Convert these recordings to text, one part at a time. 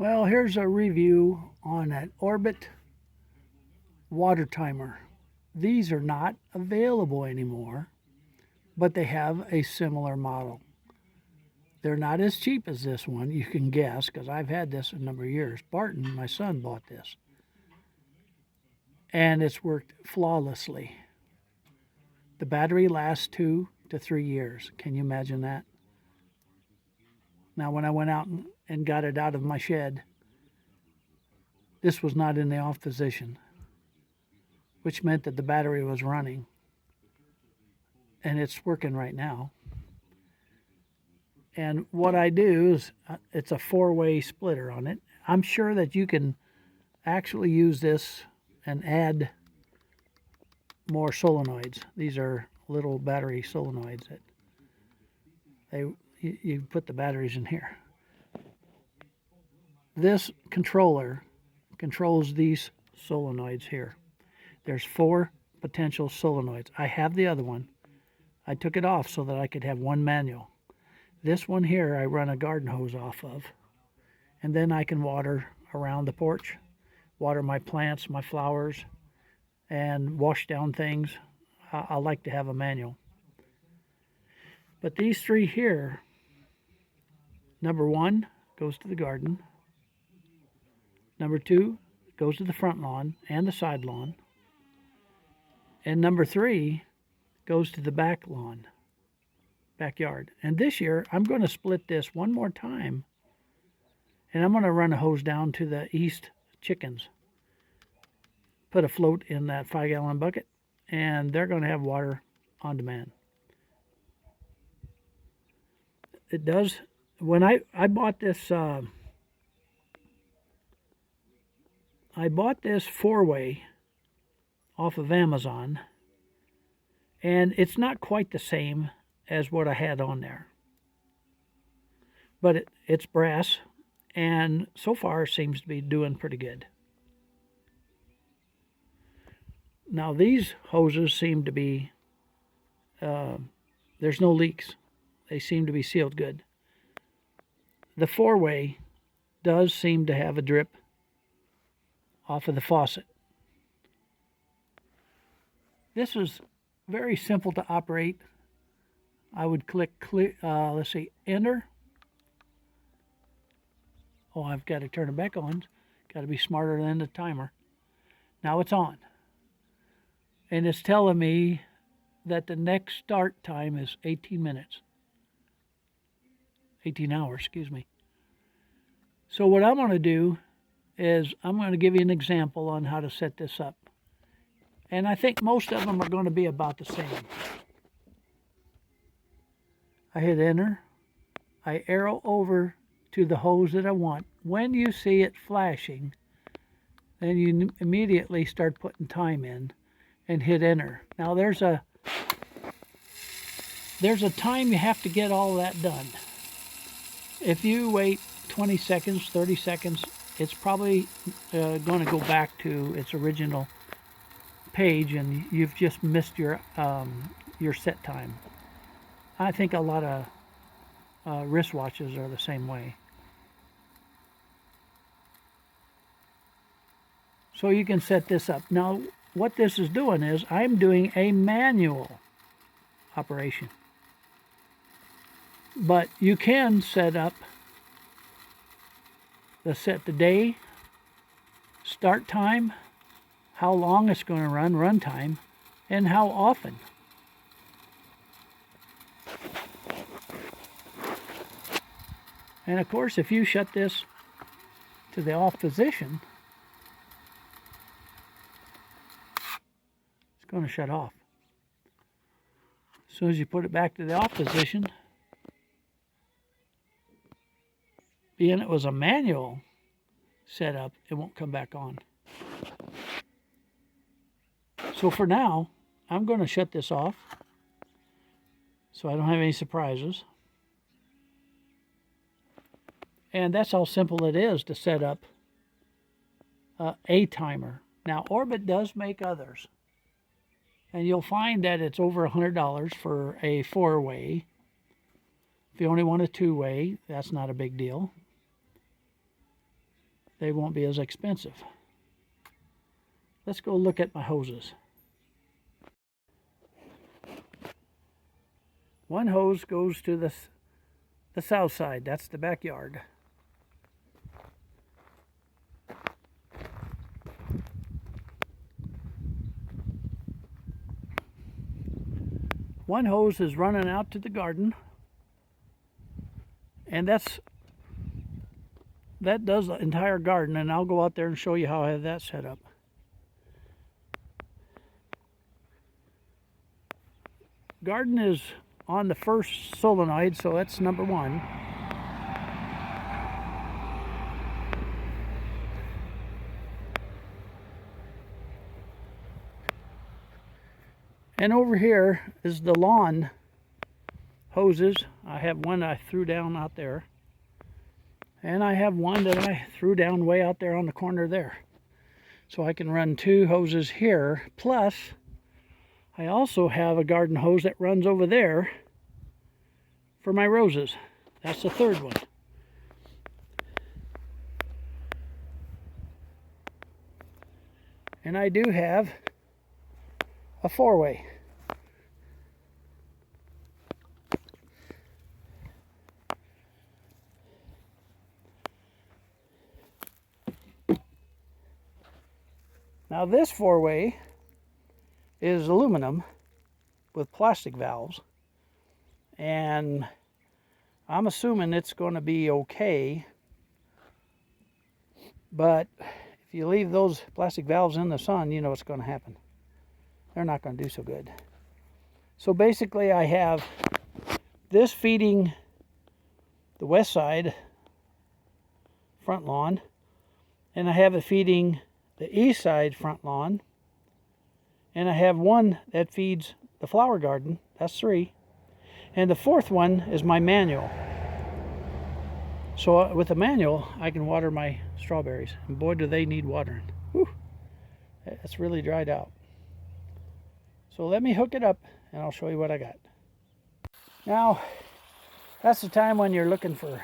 Well, here's a review on an Orbit water timer. These are not available anymore, but they have a similar model. They're not as cheap as this one, you can guess, because I've had this a number of years. Barton, my son, bought this, and it's worked flawlessly. The battery lasts 2 to 3 years. Can you imagine that? Now, when I went out and got it out of my shed, this was not in the off position, which meant that the battery was running, and it's working right now. And what I do is it's a 4-way splitter on it. I'm sure that you can actually use this and add more solenoids. These are little battery solenoids that you put the batteries in here. This controller controls these solenoids here. There's 4 potential solenoids. I have the other one. I took it off so that I could have one manual. This one here I run a garden hose off of, and then I can water around the porch, water my plants, my flowers, and wash down things. I like to have a manual. But these 3 here, number 1 goes to the garden, number 2 goes to the front lawn and the side lawn, and number 3 goes to the back lawn, backyard. And this year I'm going to split this one more time, and I'm going to run a hose down to the east chickens, put a float in that 5-gallon bucket, and they're going to have water on demand. It does. When I bought this, I bought this 4-way off of Amazon, and it's not quite the same as what I had on there, but it's brass, and so far seems to be doing pretty good. Now these hoses seem to be, there's no leaks. They seem to be sealed good. The 4-way does seem to have a drip off of the faucet. This is very simple to operate. I would click, let's see, enter. Oh, I've got to turn it back on. Got to be smarter than the timer. Now it's on. And it's telling me that the next start time is 18 minutes. 18 hours, excuse me. So what I'm going to do is I'm going to give you an example on how to set this up. And I think most of them are going to be about the same. I hit enter. I arrow over to the hose that I want. When you see it flashing, then you immediately start putting time in and hit enter. Now there's a time you have to get all that done. If you wait 20 seconds, 30 seconds, it's probably going to go back to its original page, and you've just missed your set time. I think a lot of wristwatches are the same way. So you can set this up. Now, what this is doing is I'm doing a manual operation. But you can set up the day, start time, how long it's going to run time, and how often. And of course, if you shut this to the off position, it's going to shut off. As soon as you put it back to the off position, being it was a manual setup, it won't come back on. So for now, I'm going to shut this off so I don't have any surprises. And that's how simple it is to set up a timer. Now, Orbit does make others. And you'll find that it's over $100 for a 4-way. If you only want a 2-way, that's not a big deal. they won't be as expensive. Let's go look at my hoses. One hose goes to the south side. That's the backyard. One hose is running out to the garden, and that does the entire garden, and I'll go out there and show you how I have that set up. Garden is on the first solenoid, so that's number one. And over here is the lawn hoses. I have one I threw down out there. And I have one that I threw down way out there on the corner there. So I can run two hoses here. Plus, I also have a garden hose that runs over there for my roses. That's the third one. And I do have a four-way. Now this four-way is aluminum with plastic valves, and I'm assuming it's going to be okay, but if you leave those plastic valves in the sun, you know what's going to happen. They're not going to do so good. So basically I have this feeding the west side front lawn, and I have it feeding the east side front lawn, and I have one that feeds the flower garden. That's three. And the fourth one is my manual. So with the manual, I can water my strawberries, and boy do they need watering. Whew, that's really dried out. So let me hook it up and I'll show you what I got. Now, that's the time when you're looking for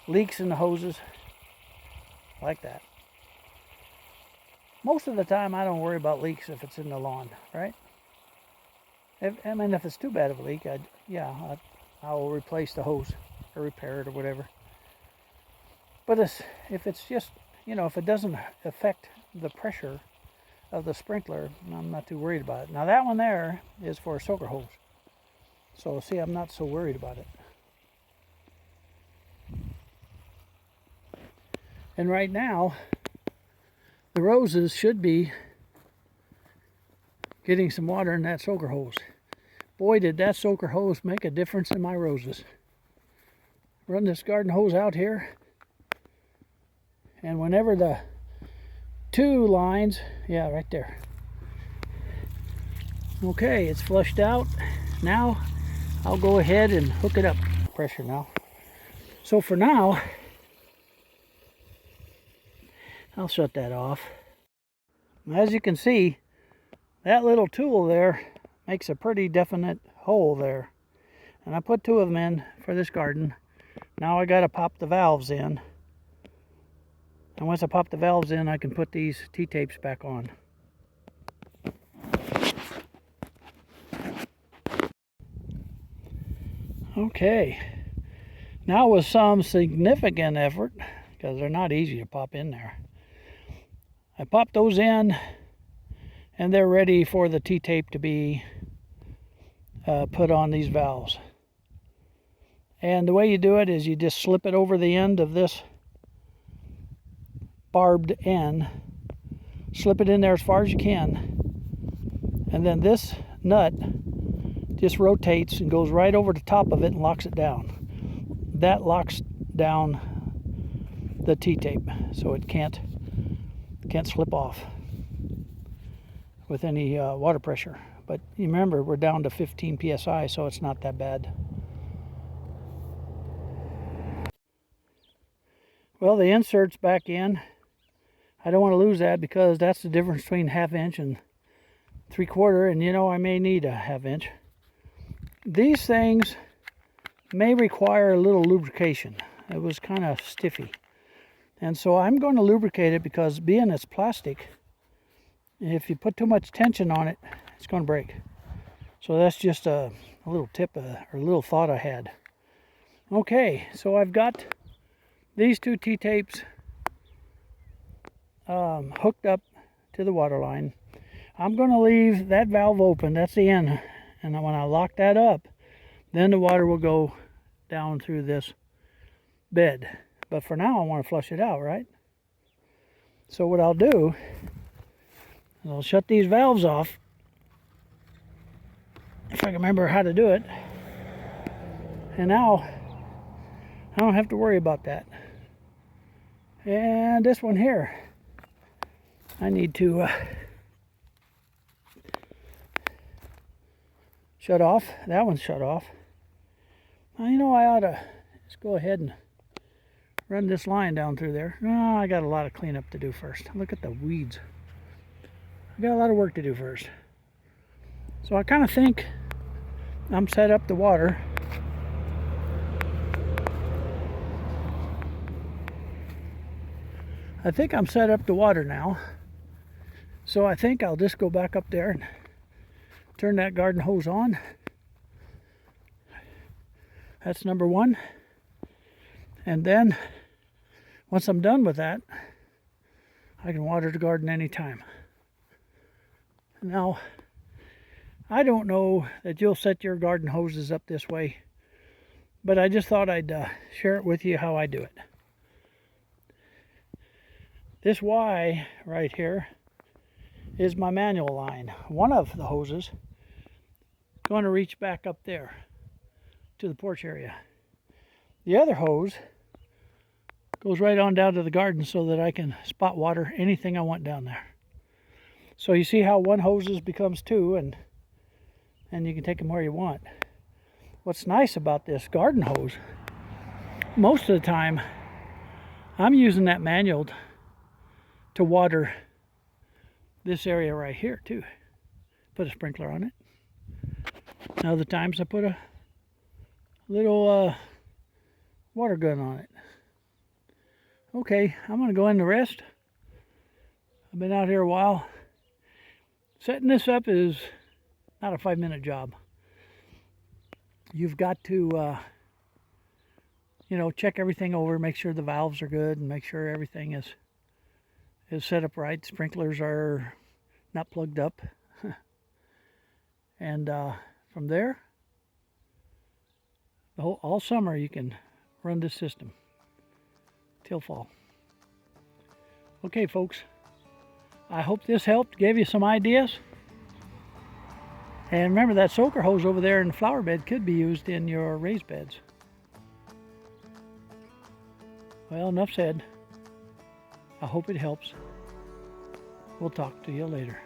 leaks in the hoses, like that. Most of the time I don't worry about leaks if it's in the lawn, right? If it's too bad of a leak, I'll replace the hose or repair it or whatever. But if it's just, if it doesn't affect the pressure of the sprinkler, I'm not too worried about it. Now that one there is for a soaker hose. So see, I'm not so worried about it. And right now, the roses should be getting some water in that soaker hose. Boy, did that soaker hose make a difference in my roses. Run this garden hose out here, and whenever the two lines, yeah, right there. Okay, it's flushed out. Now I'll go ahead and hook it up. Pressure now. So for now, I'll shut that off. As you can see, that little tool there makes a pretty definite hole there. And I put two of them in for this garden. Now I got to pop the valves in. And once I pop the valves in, I can put these T-tapes back on. Okay. Now with some significant effort, because they're not easy to pop in there, I popped those in, and they're ready for the T-tape to be put on these valves. And the way you do it is you just slip it over the end of this barbed end, slip it in there as far as you can, and then this nut just rotates and goes right over the top of it and locks it down. That locks down the T-tape so it can't slip off with any water pressure. But you remember, we're down to 15 psi, so it's not that bad. Well, the insert's back in. I don't want to lose that because that's the difference between 1/2 inch and 3/4, and I may need a 1/2 inch. These things may require a little lubrication. It was kind of stiffy. And so I'm going to lubricate it because being it's plastic, if you put too much tension on it, it's going to break. So that's just a little tip or a little thought I had. Okay, so I've got these two T-tapes hooked up to the water line. I'm going to leave that valve open. That's the end. And when I lock that up, then the water will go down through this bed. But for now, I want to flush it out, right? So what I'll do is I'll shut these valves off, if I can remember how to do it. And now I don't have to worry about that. And this one here, I need to shut off. That one's shut off. Well, you know, I ought to just go ahead and run this line down through there. Oh, I got a lot of cleanup to do first. Look at the weeds. I got a lot of work to do first. So I kind of think I'm set up to water. I think I'm set up to water now. So I think I'll just go back up there and turn that garden hose on. That's number one. And then once I'm done with that, I can water the garden anytime. Now, I don't know that you'll set your garden hoses up this way, but I just thought I'd share it with you how I do it. This Y right here is my manual line. One of the hoses going to reach back up there to the porch area. The other hose goes right on down to the garden so that I can spot water anything I want down there. So you see how one hose becomes two, and you can take them where you want. What's nice about this garden hose, most of the time I'm using that manual to water this area right here too. Put a sprinkler on it. And other times I put a little water gun on it. Okay, I'm going to go in the rest. I've been out here a while. Setting this up is not a 5-minute job. You've got to, check everything over, make sure the valves are good, and make sure everything is set up right. Sprinklers are not plugged up. And from there, all summer you can run this system till fall. Okay, folks, I hope this helped, gave you some ideas. And remember, that soaker hose over there in the flower bed could be used in your raised beds. Well, enough said. I hope it helps. We'll talk to you later.